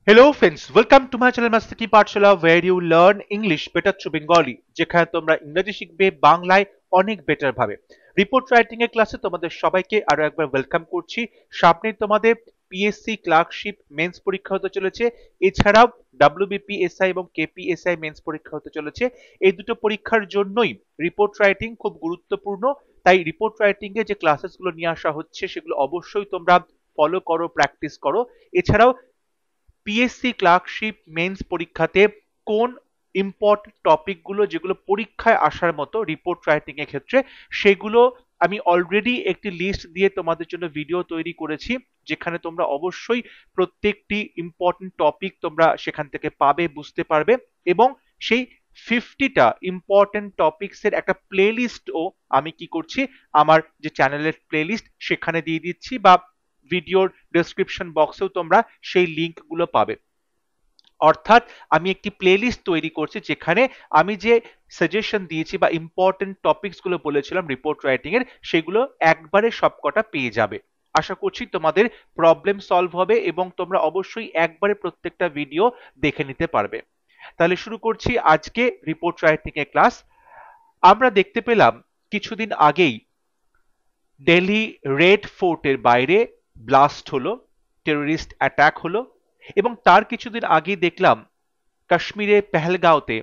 Hello friends, welcome to my channel Master Ki Pathshala where you learn English better through Bengali যেখানে তোমরা ইংরেজি শিখবে বাংলায় অনেক বেটার ভাবে। রিপোর্ট রাইটিং এর ক্লাসে তোমাদের সবাইকে আরো একবার ওয়েলকাম করছি। সামনে তোমাদের পিএসসি ক্লার্কশিপ মেন্স পরীক্ষা হতে চলেছে, এছাড়াও ডাব্লিউবিপিএসআই এবং কেপিএসআই মেন্স পরীক্ষা হতে চলেছে। এই দুটো পরীক্ষার জন্যই রিপোর্ট রাইটিং খুব গুরুত্বপূর্ণ। তাই রিপোর্ট রাইটিং এ যে ক্লাসেসগুলো নিয়ে আসা হচ্ছে সেগুলো অবশ্যই তোমরা ফলো করো, প্র্যাকটিস করো। এছাড়াও পিএসসি ক্লার্কশিপ মেন্স পরীক্ষাতে কোন ইম্পর্টেন্ট টপিকগুলো যেগুলো পরীক্ষায় আসার মতো রিপোর্ট রাইটিং এর ক্ষেত্রে, সেগুলো আমি অলরেডি একটি লিস্ট দিয়ে তোমাদের জন্য ভিডিও তৈরি করেছি, যেখানে তোমরা অবশ্যই প্রত্যেকটি ইম্পর্টেন্ট টপিক তোমরা সেখান থেকে পাবে, বুঝতে পারবে। এবং সেই 50টা ইম্পর্টেন্ট টপিকস এর একটা প্লেলিস্টও আমি কি করছি, আমার যে চ্যানেলের প্লেলিস্ট সেখানে দিয়ে দিচ্ছি, বা ভিডিওর ডেসক্রিপশন বক্সেও তোমরা সেই লিঙ্কগুলো পাবে। অর্থাৎ আমি একটি প্লেলিস্ট তৈরি করছি যেখানে আমি যে সাজেশন দিয়েছি বা ইম্পর্টেন্ট টপিকস গুলো বলেছিলাম রিপোর্ট রাইটিং এর, সেগুলো একবারে সবকটা পেয়ে যাবে। আশা করছি তোমাদের প্রবলেম সলভ হবে এবং তোমরা অবশ্যই একবারে প্রত্যেকটা ভিডিও দেখে নিতে পারবে। তাহলে শুরু করছি আজকে রিপোর্ট রাইটিং এর ক্লাস। আমরা দেখতে পেলাম কিছুদিন আগেই দিল্লি রেড ফোর্টের বাইরে ব্লাস্ট হলো, টেররিস্ট অ্যাটাক হলো, এবং তার কিছুদিন আগে দেখলাম কাশ্মীরে পেহেলগাঁওতে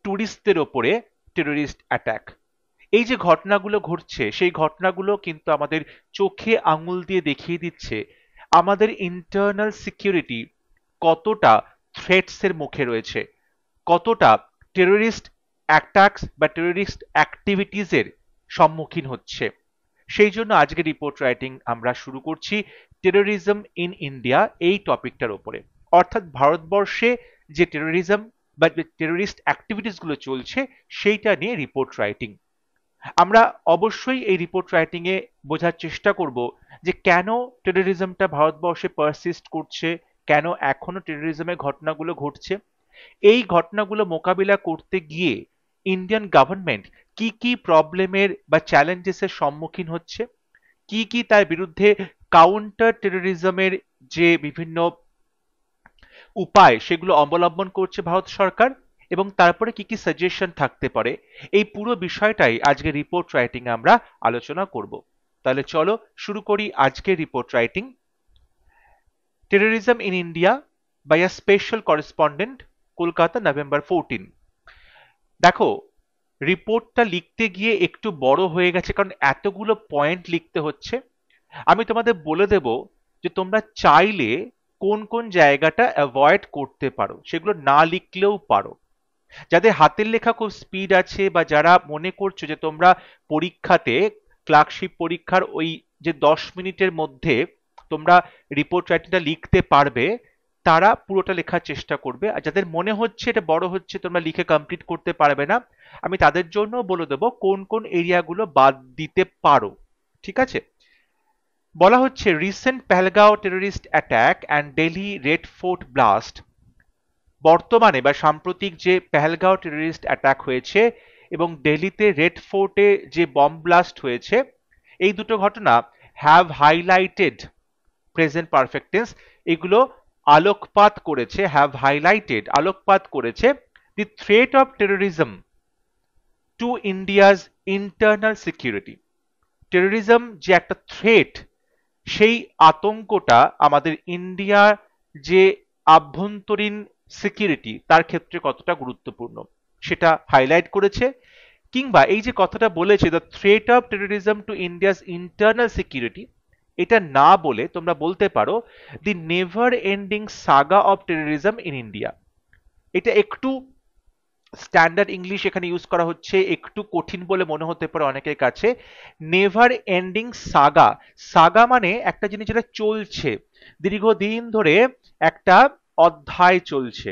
টুরিস্টদের ওপরে টেররিস্ট অ্যাটাক। এই যে ঘটনাগুলো ঘটছে, সেই ঘটনাগুলো কিন্তু আমাদের চোখে আঙুল দিয়ে দেখিয়ে দিচ্ছে আমাদের ইন্টারনাল সিকিউরিটি কতটা থ্রেটস এর মুখে রয়েছে, কতটা টেররিস্ট অ্যাটাকস বা টেররিস্ট অ্যাক্টিভিটিস এর সম্মুখীন হচ্ছে। সেই জন্য আজকে রিপোর্ট রাইটিং আমরা শুরু করছি টেরোরিজম ইন ইন্ডিয়া এই টপিকটার উপরে। অর্থাৎ ভারতবর্ষে যে টেরোরিজম বা টেরোরিস্ট অ্যাক্টিভিটিস গুলো চলছে সেইটা নিয়ে রিপোর্ট রাইটিং। আমরা অবশ্যই এই রিপোর্ট রাইটিং এ বোঝার চেষ্টা করব যে কেন টেরোরিজমটা ভারতবর্ষে পারসিস্ট করছে, কেন এখনো টেরোরিজমের ঘটনাগুলো ঘটছে, এই ঘটনাগুলো মোকাবিলা করতে গিয়ে ইন্ডিয়ান গভর্নমেন্ট কি কি প্রবলেমের বা চ্যালেঞ্জেসের সম্মুখীন হচ্ছে, কি কি তার বিরুদ্ধে কাউন্টার টেরোরিজমের যে বিভিন্ন উপায় সেগুলো অবলম্বন করছে ভারত সরকার, এবং তারপরে কি কি সাজেশন থাকতে পারে, এই পুরো বিষয়টাই আজকে রিপোর্ট রাইটিং আমরা আলোচনা করব। তাহলে চলো শুরু করি আজকে report writing. Terrorism in India by a special correspondent, Kolkata, November 14। দেখো, রিপোর্টটা লিখতে গিয়ে একটু বড় হয়ে গেছে, কারণ এতগুলো পয়েন্ট লিখতে হচ্ছে। আমি তোমাদের বলে দেব যে তোমরা চাইলে কোন কোন জায়গাটা অ্যাভয়েড করতে পারো, সেগুলো না লিখলেও পারো। যাদের হাতের লেখা খুব স্পিড আছে, বা যারা মনে করছো যে তোমরা পরীক্ষাতে ক্লার্কশিপ পরীক্ষার ওই যে 10 মিনিটের মধ্যে তোমরা রিপোর্ট রাইটিংটা লিখতে পারবে, তারা পুরোটা লেখার চেষ্টা করবে। আর যাদের মনে হচ্ছে এটা বড় হচ্ছে, তোমরা লিখে কমপ্লিট করতে পারবে না, আমি তাদের জন্য বলে দেবো কোন কোন এরিয়াগুলো বাদ দিতে পারো। ঠিক আছে? বলা হচ্ছে recent Pahalgam terrorist attack and Delhi red fort blast. বর্তমানে বা সাম্প্রতিক যে পেহেলগাঁও টেররিস্ট অ্যাটাক হয়েছে এবং দিল্লিতে রেড ফোর্টে যে বম্ব ব্লাস্ট হয়েছে, এই দুটো ঘটনা have highlighted present perfect tense, এগুলো আলোকপাত করেছে, হ্যাভ হাইলাইটেড আলোকপাত করেছে the threat of terrorism to India's internal security. Terrorism যে একটা থ্রেট, সেই আতঙ্কটা আমাদের ইন্ডিয়ার যে আভ্যন্তরীণ সিকিউরিটি তার ক্ষেত্রে কতটা গুরুত্বপূর্ণ সেটা হাইলাইট করেছে। কিংবা এই যে কথাটা বলেছে the threat of terrorism to India's internal security, এটা না বলে তোমরা বলতে পারো the never ending saga of terrorism in India. এটা একটু স্ট্যান্ডার্ড ইংলিশ এখানে ইউজ করা হচ্ছে, একটু কঠিন বলে মনে হতে পারে অনেকের কাছে। নেভার এন্ডিং সাগা, সাগা মানে একটা জিনিস যেটা চলছে দীর্ঘদিন ধরে, একটা অধ্যায় চলছে।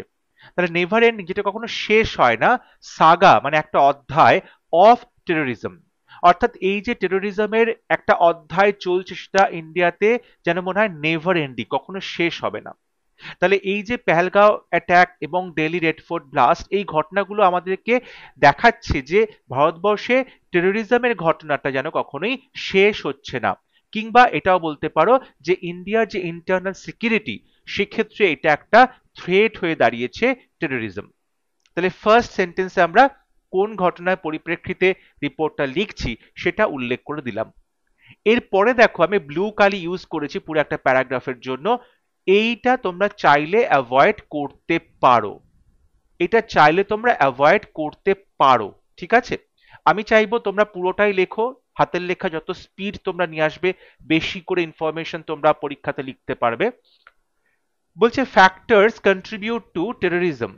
তাহলে নেভার এন্ডিং যেটা কখনো শেষ হয় না, সাগা মানে একটা অধ্যায় অফ টেরোরিজম। অর্থাৎ এই যে টেরোরিজমের একটা অধ্যায় চলছে, সেটা ইন্ডিয়াতে যেন মনে হয় নেভার এন্ডিং, কখনো শেষ হবে না। তাহলে এই যে পেহেলগাঁও অ্যাটাক এবং দিল্লি রেড ফোর্ট ব্লাস্ট, এই ঘটনাগুলো আমাদেরকে দেখাচ্ছে যে ভারতবর্ষে টেরোরিজমের ঘটনাটা যেন কখনোই শেষ হচ্ছে না। কিংবা এটাও বলতে পারো যে ইন্ডিয়ার যে ইন্টারনাল সিকিউরিটি সেক্ষেত্রে এটা একটা থ্রেট হয়ে দাঁড়িয়েছে টেরোরিজম। তাহলে ফার্স্ট সেন্টেন্সে আমরা কোন ঘটনার পরিপ্রেক্ষিতে রিপোর্টটা লিখছি সেটা উল্লেখ করে দিলাম। এরপরে দেখো আমি ব্লু কালি ইউজ করেছি পুরো একটা প্যারাগ্রাফের জন্য। এইটা তোমরা চাইলে অ্যাভয়েড করতে পারো, এটা চাইলে তোমরা অ্যাভয়েড করতে পারো, ঠিক আছে। আমি চাইবো তোমরা পুরোটাই লেখো, হাতের লেখা যত স্পিড তোমরা নিয়ে আসবে বেশি করে ইনফরমেশন তোমরা পরীক্ষাতে লিখতে পারবে। বলছে ফ্যাক্টরস কন্ট্রিবিউট টু টেরোরিজম।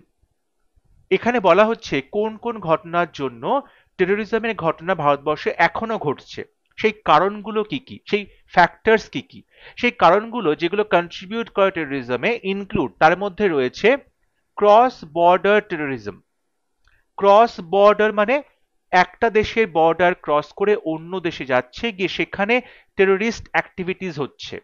এখানে বলা হচ্ছে কোন কোন ঘটনার জন্য টেরোরিজমের ঘটনা ভারতবর্ষে এখনো ঘটছে, সেই কারণগুলো কি কি, সেই ফ্যাক্টরস কি কি। সেই কারণগুলো যেগুলো কন্ট্রিবিউট করে টেরোরিজমে ইনক্লুড, তার মধ্যে রয়েছে cross border terrorism. Cross border মানে একটা দেশের বর্ডার ক্রস করে অন্য দেশে যাচ্ছে, গিয়ে সেখানে টেরোরিস্ট অ্যাক্টিভিটিস হচ্ছে।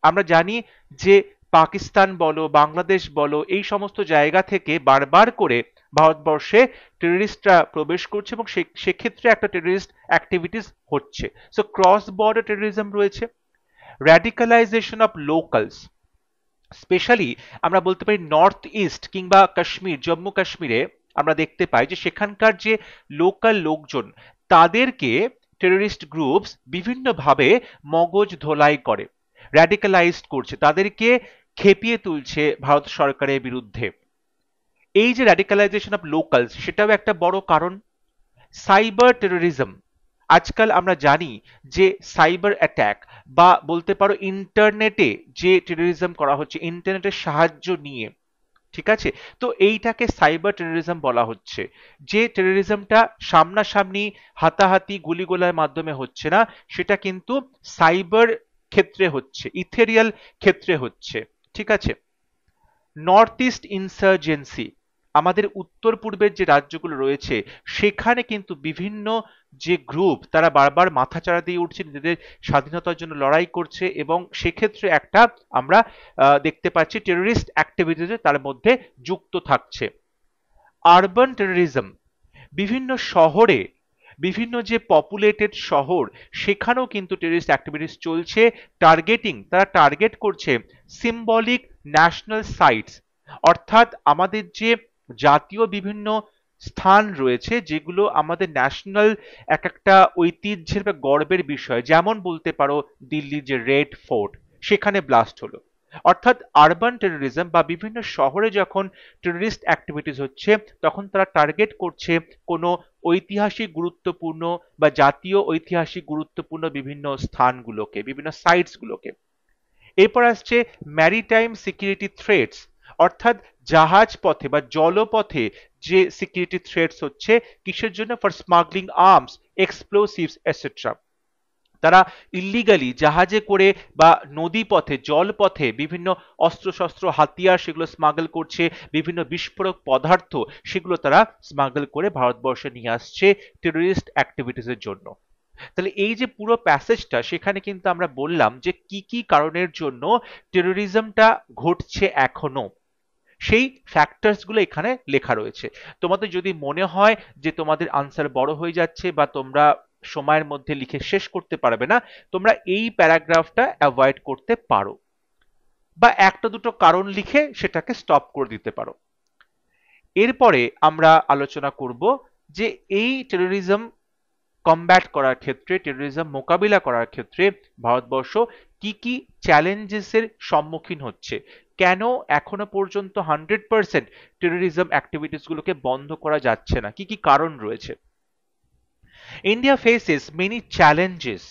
আমরা জানি যে পাকিস্তান বলো বাংলাদেশ বলো এই সমস্ত জায়গা থেকে বারবার করে ভারতবর্ষে টেররিস্টরা প্রবেশ করছে এবং সেক্ষেত্রে একটা টেররিস্ট অ্যাক্টিভিটিস হচ্ছে। সো ক্রস বর্ডার টেররিজম রয়েছে। র্যাডিক্যালাইজেশন অফ লোকালস, স্পেশালি আমরা বলতে পারি নর্থ ইস্ট কিংবা কাশ্মীর, জম্মু কাশ্মীরে আমরা দেখতে পাই যে সেখানকার যে লোকাল লোকজন তাদেরকে টেররিস্ট গ্রুপস বিভিন্নভাবে মগজ ধোলাই করে, র্যাডিক্যালাইজড করছে, তাদেরকে খেপিয়ে তুলছে ভারত সরকারের বিরুদ্ধে। এই যে র্যাডিক্যালাইজেশন অফ লোকালস সেটাও একটা বড় কারণ। সাইবার টেরোরিজম, আজকাল আমরা জানি যে সাইবার অ্যাটাক বা বলতে পারো ইন্টারনেটে যে টেরোরিজম করা হচ্ছে ইন্টারনেটের সাহায্য নিয়ে, ঠিক আছে। তো এইটাকে সাইবার টেরোরিজম বলা হচ্ছে। যে টেরোরিজমটা সামনাসামনি হাতাহাতি গুলিগোলার মাধ্যমে হচ্ছে না, সেটা কিন্তু সাইবার ক্ষেত্রে হচ্ছে, ইথেরিয়াল ক্ষেত্রে হচ্ছে, ঠিক আছে। নর্থ ইস্ট ইনসার্জেন্সি, আমাদের উত্তর পূর্বের যে রাজ্যগুলো রয়েছে সেখানে কিন্তু বিভিন্ন যে গ্রুপ তারা বারবার মাথাচাড়া দিয়ে উঠছে, নিজেদের স্বাধীনতার জন্য লড়াই করছে এবং সেক্ষেত্রে একটা আমরা দেখতে পাচ্ছি টেররিস্ট অ্যাক্টিভিটিসে তার মধ্যে যুক্ত থাকছে। আরবান টেররিজম, বিভিন্ন শহরে বিভিন্ন যে পপুলেটেড শহর সেখানেও কিন্তু টেররিস্ট অ্যাক্টিভিটিস চলছে। টার্গেটিং, তারা টার্গেট করছে সিম্বলিক ন্যাশনাল সাইটস, অর্থাৎ আমাদের যে জাতীয় বিভিন্ন স্থান রয়েছে যেগুলো আমাদের ন্যাশনাল এক একটা ঐতিহ্যের বা গর্বের বিষয়, যেমন বলতে পারো দিল্লির যে রেড ফোর্ট সেখানে ব্লাস্ট হলো। অর্থাৎ আরবান টেরোরিজম বা বিভিন্ন শহরে যখন টেররিস্ট অ্যাক্টিভিটিস হচ্ছে তখন তারা টার্গেট করছে কোনো ঐতিহাসিক গুরুত্বপূর্ণ বা জাতীয় ঐতিহাসিক গুরুত্বপূর্ণ বিভিন্ন স্থানগুলোকে, বিভিন্ন সাইটসগুলোকে। এরপর আসছে ম্যারিটাইম সিকিউরিটি থ্রেটস, অর্থাৎ জাহাজ পথে বা জলপথে যে সিকিউরিটি থ্রেটস হচ্ছে, কিসের জন্য? For smuggling arms, explosives etcetera. তারা ইল্লিগালি জাহাজে করে বা নদী পথে জল পথে বিভিন্ন অস্ত্রশস্ত্র হাতিয়ার সেগুলো স্মাগল করছে, বিভিন্ন বিস্ফোরক পদার্থ সেগুলো তারা স্মাগল করে ভারতবর্ষে নিয়ে আসছে টেররিস্ট অ্যাক্টিভিটিসের জন্য। তাহলে এই যে পুরো প্যাসেজটা সেখানে কিন্তু আমরা বললাম যে কি কি কারণের জন্য টেরোরিজমটা ঘটছে এখনো, সেই ফ্যাক্টরস গুলো এখানে লেখা রয়েছে। তোমাদের যদি মনে হয় যে তোমাদের আনসার বড় হয়ে যাচ্ছে বা তোমরা সময়ের মধ্যে লিখে শেষ করতে পারবে না, তোমরা এই প্যারাগ্রাফটা অ্যাভয়েড করতে পারো বা একটা দুটো কারণ লিখে সেটাকে স্টপ করে দিতে পারো। এরপরে আমরা আলোচনা করব যে এই টেরোরিজম কমব্যাট করার ক্ষেত্রে, টেরোরিজম মোকাবিলা করার ক্ষেত্রে ভারতবর্ষ কি কি চ্যালেঞ্জেসের সম্মুখীন হচ্ছে, কেন এখনো পর্যন্ত 100% টেরোরিজম অ্যাক্টিভিটিস গুলোকে বন্ধ করা যাচ্ছে না, কি কি কারণ রয়েছে। India faces many challenges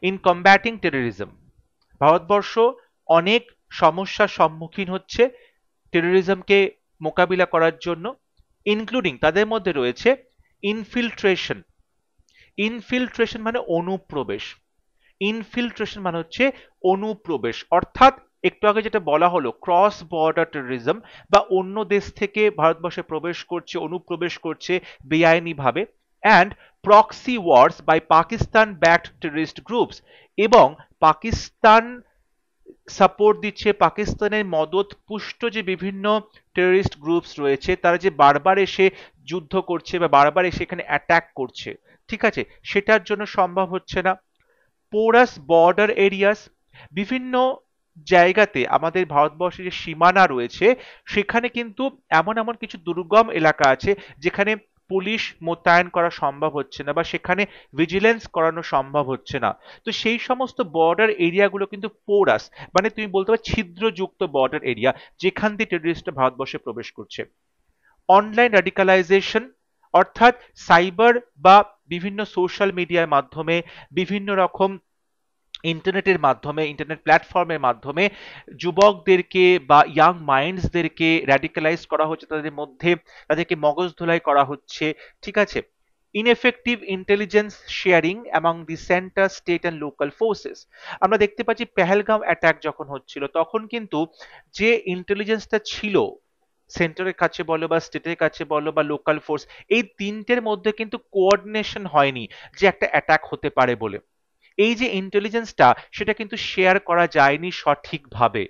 in combating terrorism. Bharatvarsha অনেক সমস্যার সম্মুখীন হচ্ছে টেরোরিজমকে মোকাবিলা করার জন্য, ইনক্লুডিং তাদের মধ্যে রয়েছে ইনফিল্ট্রেশন। ইনফিল্ট্রেশন মানে অনুপ্রবেশ, ইনফিল্ট্রেশন মানে হচ্ছে অনুপ্রবেশ, অর্থাৎ একটু আগে যেটা বলা হলো ক্রস বর্ডার টেরোরিজম বা অন্য দেশ থেকে ভারতবর্ষে প্রবেশ করছে, অনুপ্রবেশ করছে বেআইনি ভাবে। And proxy wars by Pakistan backed terrorist groups, এবং পাকিস্তান সাপোর্ট দিচ্ছে, পাকিস্তানের মদত পুষ্ট যে বিভিন্ন টেররিস্ট গ্রুপস রয়েছে তারা যে বারবার এসে যুদ্ধ করছে বা বারবার এসে এখানে অ্যাটাক করছে, ঠিক আছে, সেটার জন্য সম্ভব হচ্ছে না। পোরাস বর্ডার এরিয়াস, বিভিন্ন জায়গাতে আমাদের ভারতবর্ষের যে সীমানা রয়েছে সেখানে কিন্তু এমন এমন কিছু দুর্গম এলাকা আছে যেখানে পুলিশ মোতায়েন করা সম্ভব হচ্ছে না বা সেখানে ভিজিলেন্স করানো সম্ভব হচ্ছে না। তো সেই সমস্ত বর্ডার এরিয়াগুলো কিন্তু পোরাস, মানে তুমি বলতে পারো ছিদ্রযুক্ত বর্ডার এরিয়া, যেখান দিয়ে টেররিস্টরা ভারতবর্ষে প্রবেশ করছে। অনলাইন র্যাডিকালাইজেশন, অর্থাৎ সাইবার বা বিভিন্ন সোশ্যাল মিডিয়ার মাধ্যমে, বিভিন্ন রকম ইন্টারনেটের মাধ্যমে, ইন্টারনেট প্ল্যাটফর্মের মাধ্যমে যুবকদেরকে বা ইয়াং মাইন্ডসদেরকে র্যাডিকালাইজ করা হচ্ছে, তাদের মধ্যে তাদেরকে মগজ ধোলাই করা হচ্ছে। ঠিক আছে। Ineffective intelligence sharing among the centre, state and local forces. আমরা দেখতে পাচ্ছি পেহেলগাঁও অ্যাটাক যখন হচ্ছিল তখন কিন্তু যে ইন্টেলিজেন্সটা ছিল সেন্টারের কাছে বলো বা স্টেটের কাছে বলো বা লোকাল ফোর্স, এই তিনটের মধ্যে কিন্তু কোঅর্ডিনেশন হয়নি যে একটা অ্যাটাক হতে পারে বলে। এই যে ইন্টেলিজেন্সটা সেটা কিন্তু শেয়ার করা যায়নি সঠিকভাবে,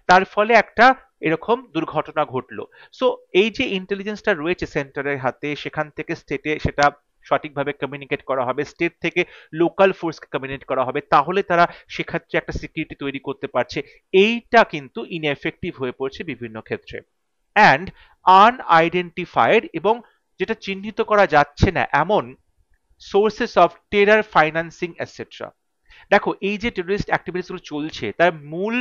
তার ফলে একটা এরকম দুর্ঘটনা ঘটলো। সো এই যে ইন্টেলিজেন্সটা রয়েছে সেন্টারের হাতে, সেখান থেকে স্টেটে সেটা সঠিকভাবে কমিউনিকেট করা হবে, স্টেট থেকে লোকাল ফোর্সকে কমিউনিকেট করা হবে, তাহলে তারা সেক্ষেত্রে একটা সিকিউরিটি তৈরি করতে পারছে। এইটা কিন্তু ইনএফেক্টিভ হয়ে পড়ছে বিভিন্ন ক্ষেত্রে। অ্যান্ড আনআইডেন্টিফাইড, এবং যেটা চিহ্নিত করা যাচ্ছে না এমন sources of terror financing etcetera. দেখো এই যে টেররিস্ট অ্যাক্টিভিটিস গুলো চলছে তার মূল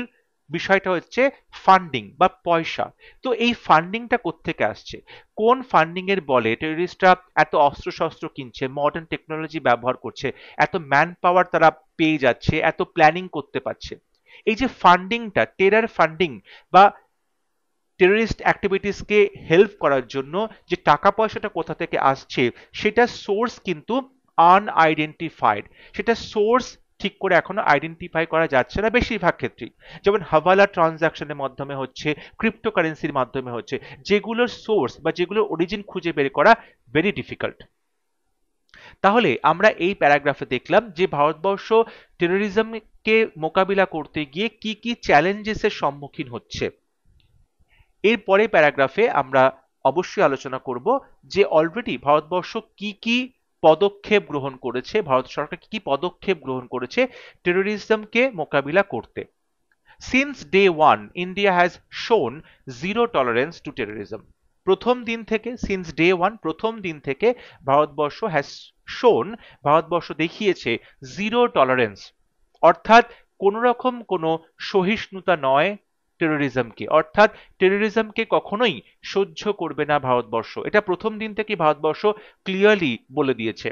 বিষয়টা হচ্ছে ফান্ডিং বা পয়সা। তো এই ফান্ডিংটা কোত্থেকে আসছে, কোন ফান্ডিং এর বলে টেররিস্টরা এত অস্ত্র শস্ত্র কিনছে, মডার্ন টেকনোলজি ব্যবহার করছে, এত ম্যান পাওয়ার তারা পেয়ে যাচ্ছে, এত প্ল্যানিং করতে পারছে। এই যে ফান্ডিংটা, টেরার ফান্ডিং বা টেররিস্ট অ্যাক্টিভিটিসকে হেল্প করার জন্য যে টাকা পয়সাটা কোথা থেকে আসছে সেটা সোর্স কিন্তু আনআইডেন্টিফাইড। সেটা সোর্স ঠিক করে এখনো আইডেন্টিফাই করা যাচ্ছে না বেশিরভাগ ক্ষেত্রেই। যেমন হাওয়ালা ট্রানজাকশনের মাধ্যমে হচ্ছে, ক্রিপ্টোকারেন্সির মাধ্যমে হচ্ছে, যেগুলোর সোর্স বা যেগুলোর অরিজিন খুঁজে বের করা ভেরি ডিফিকাল্ট। তাহলে আমরা এই প্যারাগ্রাফে দেখলাম যে ভারতবর্ষ টেরোরিজমকে মোকাবিলা করতে গিয়ে কি কি চ্যালেঞ্জেসের সম্মুখীন হচ্ছে। এরপরে প্যারাগ্রাফে আমরা অবশ্যই আলোচনা করব যে অলরেডি ভারতবর্ষ কি কি পদক্ষেপ গ্রহণ করেছে, ভারত সরকার কি কি পদক্ষেপ গ্রহণ করেছে টেরোরিজমকে মোকাবিলা করতে। Since day one India has শোন জিরো টলারেন্স টু টেরোরিজম। প্রথম দিন থেকে, সিন্স ডে ওয়ান, প্রথম দিন থেকে ভারতবর্ষ হ্যাজ শোন, ভারতবর্ষ দেখিয়েছে জিরো টলারেন্স, অর্থাৎ কোন রকম কোনো সহিষ্ণুতা নয় টেরোরিজমকে, অর্থাৎ টেরোরিজমকে কখনোই সহ্য করবে না ভারতবর্ষ। এটা প্রথম দিন থেকে ভারতবর্ষ ক্লিয়ারলি বলে দিয়েছে।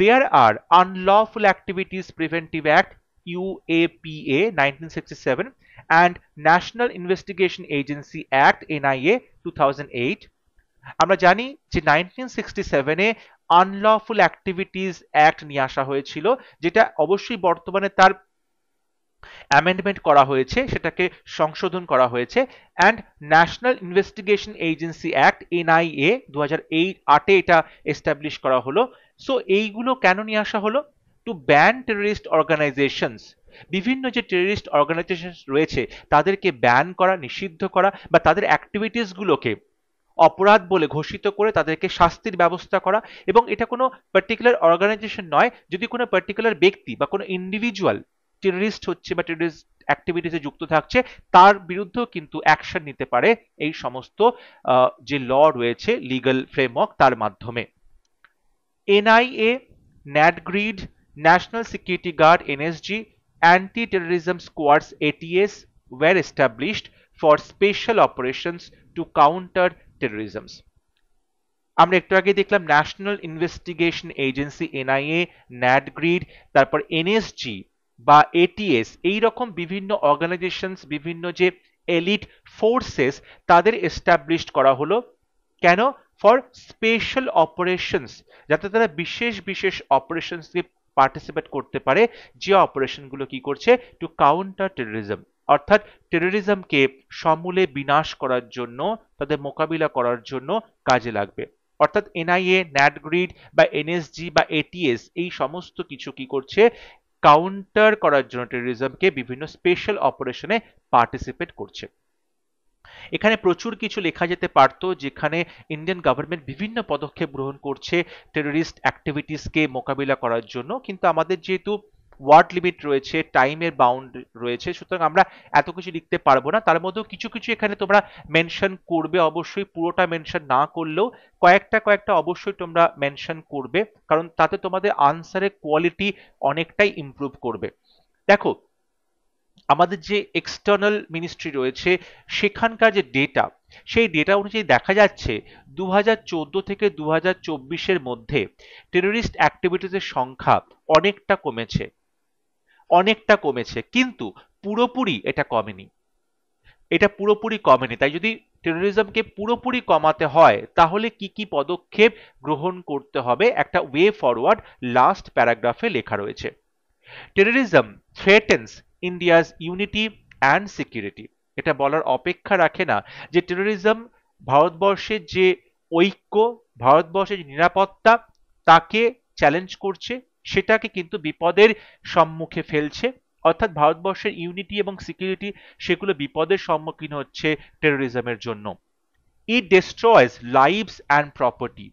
There are Unlawful Activities Preventive Act UAPA 1967 and National Investigation Agency Act NIA 2008। আমরা জানি যে 1967 এ আনলফুল অ্যাক্টিভিটিস অ্যাক্ট নিয়ে আসা হয়েছিল, যেটা অবশ্যই বর্তমানে তার অ্যামেন্ডমেন্ট করা হয়েছে, সেটাকে সংশোধন করা হয়েছে। And national investigation agency act NIA 2008 এটা এস্টাবলিশ করা হলো। সো এইগুলো কেন নিয়ে আসা হলো? টু ব্যান টেররিস্ট অর্গানাইজেশনস, বিভিন্ন যে টেররিস্ট অর্গানাইজেশন রয়েছে তাদেরকে ব্যান করা, নিষিদ্ধ করা, বা তাদের অ্যাক্টিভিটিস গুলোকে অপরাধ বলে ঘোষিত করে তাদেরকে শাস্তির ব্যবস্থা করা। এবং এটা কোনো পার্টিকুলার অর্গানাইজেশন নয়, যদি কোনো পার্টিকুলার ব্যক্তি বা কোনো ইন্ডিভিজুয়াল টেররিস্ট হচ্ছে বা টেররিস্ট অ্যাক্টিভিটিসে যুক্ত থাকছে তার বিরুদ্ধেও কিন্তু অ্যাকশন নিতে পারে এই সমস্ত যে ল রয়েছে লিগ্যাল ফ্রেমওয়ার্ক তার মাধ্যমে। NIA, NATGRID, national security guard NSG, anti terrorism squads ATS were established for special operations to counter terrorism। আমরা একটু আগে দেখলাম ন্যাশনাল ইনভেস্টিগেশন এজেন্সি এনআইএ, ন্যাটগ্রিড, তারপর এনএসজি বা এটিএস, এই রকম বিভিন্ন অর্গানাইজেশনস, বিভিন্ন যে এলিট ফোর্সেস তাদের এস্টাবলিশড করা হলো। কেন? ফর স্পেশাল অপারেশনস, যাতে তারা বিশেষ বিশেষ অপারেশনসকে পার্টিসিপেট করতে পারে, যে অপারেশনগুলো কি করছে টু কাউন্টার টেররিজম, অর্থাৎ টেররিজমকে সমূলে বিনাশ করার জন্য, তাদের মোকাবিলা করার জন্য কাজে লাগবে। অর্থাৎ এনআইএ, ন্যাটগ্রিড বা এনএসজি বা এটিএস এই সমস্ত কিছু কি করছে কাউন্টার করার জন্য টেররিজমকে বিভিন্ন স্পেশাল অপারেশনে পার্টিসিপেট করছে। এখানে প্রচুর কিছু লেখা যেতে পারতো, যেখানে ইন্ডিয়ান গভর্নমেন্ট বিভিন্ন পদক্ষেপ গ্রহণ করছে টেররিস্ট অ্যাক্টিভিটিসকে মোকাবিলা করার জন্য, কিন্তু আমাদের যেহেতু ওয়ার্ড লিমিট রয়েছে, টাইমের বাউন্ড রয়েছে, সুতরাং আমরা এত কিছু লিখতে পারবো না। তার মধ্যেও কিছু কিছু এখানে তোমরা মেনশন করবে, অবশ্যই পুরোটা মেনশন না করলেও কয়েকটা অবশ্যই তোমরা মেনশন করবে, কারণ তাতে তোমাদের আনসারের কোয়ালিটি অনেকটাই ইমপ্রুভ করবে। দেখো, আমাদের যে এক্সটার্নাল মিনিস্ট্রি রয়েছে সেখানকার যে ডেটা, সেই ডেটা অনুযায়ী দেখা যাচ্ছে 2014 থেকে 2024-এর মধ্যে টেররিস্ট অ্যাক্টিভিটিসের সংখ্যা অনেকটা কমেছে, অনেকটা কমেছে, কিন্তু পুরোপুরি এটা কমেনি, এটা পুরোপুরি কমেনি। তাই যদি টেরোরিজমকে পুরোপুরি কমাতে হয় তাহলে কি কি পদক্ষেপ গ্রহণ করতে হবে, একটা ওয়ে ফরওয়ার্ড লাস্ট প্যারাগ্রাফে লেখা রয়েছে। Terrorism threatens India's unity and security. এটা বলার অপেক্ষা রাখে না যে টেরোরিজম ভারতবর্ষের যে ঐক্য, ভারতবর্ষের যে নিরাপত্তা, তাকে চ্যালেঞ্জ করছে, সেটাকে কিন্তু বিপদের সম্মুখে ফেলছে। অর্থাৎ ভারতবর্ষের ইউনিটি এবং সিকিউরিটি সেগুলো বিপদের সম্মুখীন হচ্ছে টেরোরিজমের জন্য। ইট ডেস্ট্রয়স লাইভস অ্যান্ড প্রপার্টি।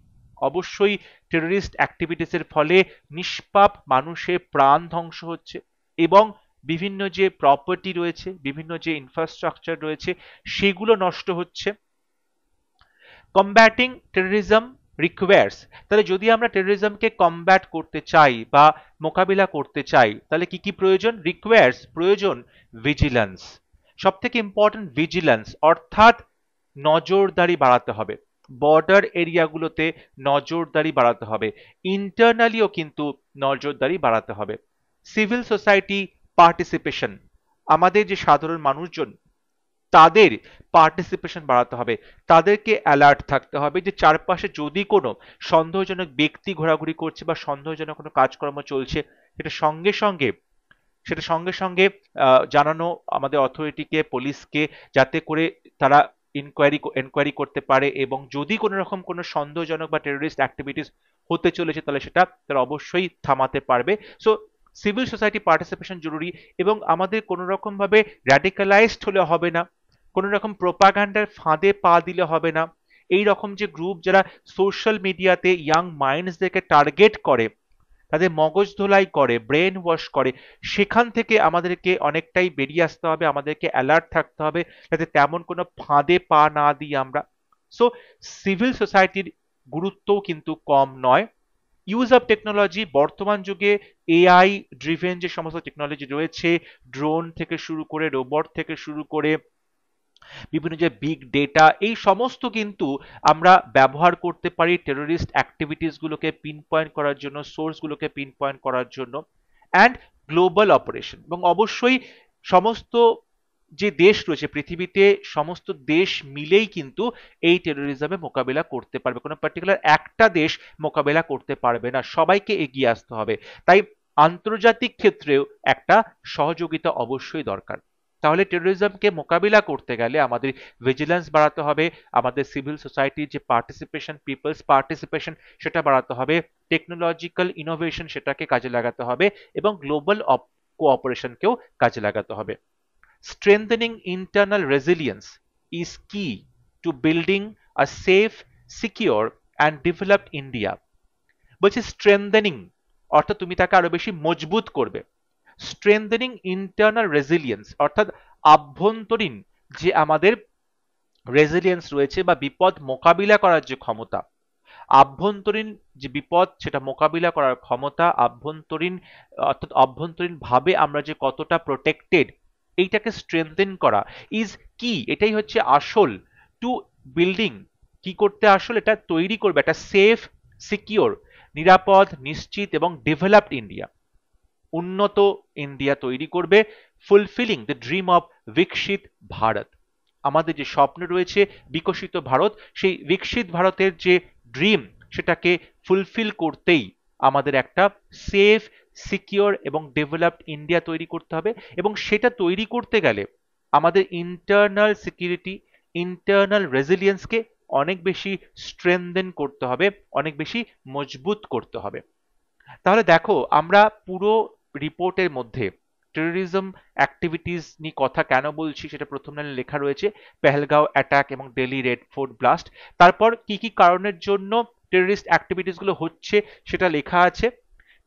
অবশ্যই টেররিস্ট অ্যাক্টিভিটিসের ফলে নিষ্পাপ মানুষের প্রাণ ধ্বংস হচ্ছে এবং বিভিন্ন যে প্রপার্টি রয়েছে, বিভিন্ন যে ইনফ্রাস্ট্রাকচার রয়েছে সেগুলো নষ্ট হচ্ছে। কমব্যাটিং টেররিজম রিকোয়ার্স, তাহলে যদি আমরা টেররিজমকে কমব্যাট করতে চাই বা মোকাবিলা করতে চাই তাহলে কি কি প্রয়োজন? রিকোয়ার্স প্রয়োজন ভিজিলেন্স, সব থেকে ইম্পর্টেন্ট ভিজিলেন্স, অর্থাৎ নজরদারি বাড়াতে হবে, বর্ডার এরিয়াগুলোতে নজরদারি বাড়াতে হবে, ইন্টারনালিও কিন্তু নজরদারি বাড়াতে হবে। সিভিল সোসাইটি পার্টিসিপেশন, আমাদের যে সাধারণ মানুষজন তাদের পার্টিসিপেশন বাড়াতে হবে, তাদেরকে অ্যালার্ট থাকতে হবে যে চারপাশে যদি কোনো সন্দেহজনক ব্যক্তি ঘোরাঘুরি করছে বা সন্দেহজনক কোনো কাজকর্ম চলছে সেটা সঙ্গে সঙ্গে জানানো আমাদের অথরিটিকে, পুলিশকে, যাতে করে তারা এনকোয়ারি করতে পারে এবং যদি কোনো রকম কোনো সন্দেহজনক বা টেররিস্ট অ্যাক্টিভিটিস হতে চলেছে তাহলে সেটা তারা অবশ্যই থামাতে পারবে। সো সিভিল সোসাইটি পার্টিসিপেশন জরুরি, এবং আমাদের কোনো রকম ভাবে র্যাডিক্যালাইজড হলে হবে না, কোনো রকম প্রোপাগান্ডার ফাঁদে পা দিলে হবে না। এই রকম যে গ্রুপ যারা সোশ্যাল মিডিয়াতে ইয়াং মাইন্ডসদেরকে টার্গেট করে, তাদের মগজ ধোলাই করে, ব্রেন ওয়াশ করে, সেখান থেকে আমাদেরকে অনেকটাই বেরিয়ে আসতে হবে, আমাদেরকে অ্যালার্ট থাকতে হবে যাতে তেমন কোনো ফাঁদে পা না দিই আমরা। সো সিভিল সোসাইটির গুরুত্বও কিন্তু কম নয়। ইউজ অফ টেকনোলজি, বর্তমান যুগে এআই ড্রিভেন যে সমস্ত টেকনোলজি রয়েছে, ড্রোন থেকে শুরু করে, রোবট থেকে শুরু করে বিভিন্ন যে বিগ ডেটা, এই সমস্ত কিন্তু আমরা ব্যবহার করতে পারি টেররিস্ট অ্যাক্টিভিটিস গুলোকে পিন পয়েন্ট করার জন্য, সোর্স গুলোকে পিন পয়েন্ট করার জন্য। অ্যান্ড গ্লোবাল অপারেশন, এবং অবশ্যই সমস্ত যে দেশ রয়েছে পৃথিবীতে, সমস্ত দেশ মিলেই কিন্তু এই টেরোরিজমে মোকাবেলা করতে পারবে, কোনো পার্টিকুলার একটা দেশ মোকাবেলা করতে পারবে না, সবাইকে এগিয়ে আসতে হবে। তাই আন্তর্জাতিক ক্ষেত্রেও একটা সহযোগিতা অবশ্যই দরকার। তাহলে টেরোরিজমকে মোকাবিলা করতে গেলে আমাদের ভিজিলেন্স বাড়াতে হবে, আমাদের সিভিল সোসাইটির যে পার্টিসিপেশন, পিপলস পার্টিসিপেশন, সেটা বাড়াতে হবে, টেকনোলজিক্যাল ইনোভেশন সেটাকে কাজে লাগাতে হবে, এবং গ্লোবাল কোঅপারেশনকেও কাজে লাগাতে হবে। Strengthening internal resilience is key to building a safe, secure and developed India. বলছি স্ট্রেংথেনিং অর্থাৎ তুমি তাকে আরো বেশি মজবুত করবে। স্ট্রেংথেনিং ইন্টারনাল রেজিলিয়েন্স অর্থাৎ আভ্যন্তরীণ যে আমাদের রেজিলিয়েন্স রয়েছে বা বিপদ মোকাবিলা করার যে ক্ষমতা, আভ্যন্তরীণ যে বিপদ সেটা মোকাবিলা করার ক্ষমতা, আভ্যন্তরীণ অর্থাৎ অভ্যন্তরীণ ভাবে আমরা যে কতটা প্রোটেক্টেড, এইটাকে স্ট্রেংথেন করা ইজ কি, এটাই হচ্ছে আসল টু বিল্ডিং। কি করতে আসল? এটা তৈরি করবে একটা সেফ, সিকিওর, নিরাপদ, নিশ্চিত এবং ডেভেলপড ইন্ডিয়া, উন্নত ইন্ডিয়া তৈরি করবে। ফুলফিলিং দ্য ড্রিম অফ বিকশিত ভারত, আমাদের যে স্বপ্ন রয়েছে বিকশিত ভারত, সেই বিকশিত ভারতের যে ড্রিম সেটাকে ফুলফিল করতেই আমাদের একটা সেফ, সিকিওর এবং ডেভেলপড ইন্ডিয়া তৈরি করতে হবে, এবং সেটা তৈরি করতে গেলে আমাদের ইন্টারনাল সিকিউরিটি, ইন্টারনাল রেজিলিয়েন্সকে অনেক বেশি স্ট্রেংথেন করতে হবে, অনেক বেশি মজবুত করতে হবে। তাহলে দেখো, আমরা পুরো রিপোর্টের মধ্যে টেরোরিজম অ্যাক্টিভিটিস নিয়ে কথা কেন বলছি সেটা প্রথম লাইনে লেখা রয়েছে, পেহেলগাঁও অ্যাটাক এবং দিল্লি রেড ফোর্ট ব্লাস্ট। তারপর কি কি কারণের জন্য টেররিস্ট অ্যাক্টিভিটিস গুলো হচ্ছে সেটা লেখা আছে।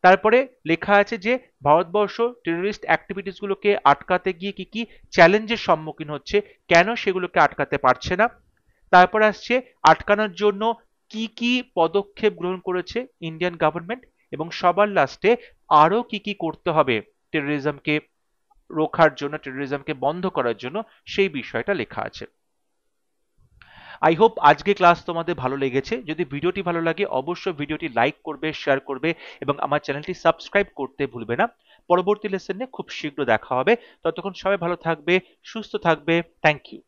তারপরে লেখা আছে যে ভারতবর্ষ টেররিস্ট অ্যাক্টিভিটিস গুলোকে আটকাতে গিয়ে কি কি চ্যালেঞ্জের সম্মুখীন হচ্ছে, কেন সেগুলোকে আটকাতে পারছে না। তারপর আসছে আটকানোর জন্য কি কি পদক্ষেপ গ্রহণ করেছে ইন্ডিয়ান গভর্নমেন্ট, এবং সবার লাস্টে আরো কি কি করতে হবে টেররিজমকে রোখার জন্য, টেররিজমকে বন্ধ করার জন্য, সেই বিষয়টা লেখা আছে। আই হোপ আজকে ক্লাস তোমাদের ভালো লেগেছে। যদি ভিডিওটি ভালো লাগে অবশ্যই ভিডিওটি লাইক করবে, শেয়ার করবে এবং আমার চ্যানেলটি সাবস্ক্রাইব করতে ভুলবে না। পরবর্তী লেসনে খুব শীঘ্র দেখা হবে। ততক্ষণ সবাই ভালো থাকবে, সুস্থ থাকবে। Thank you.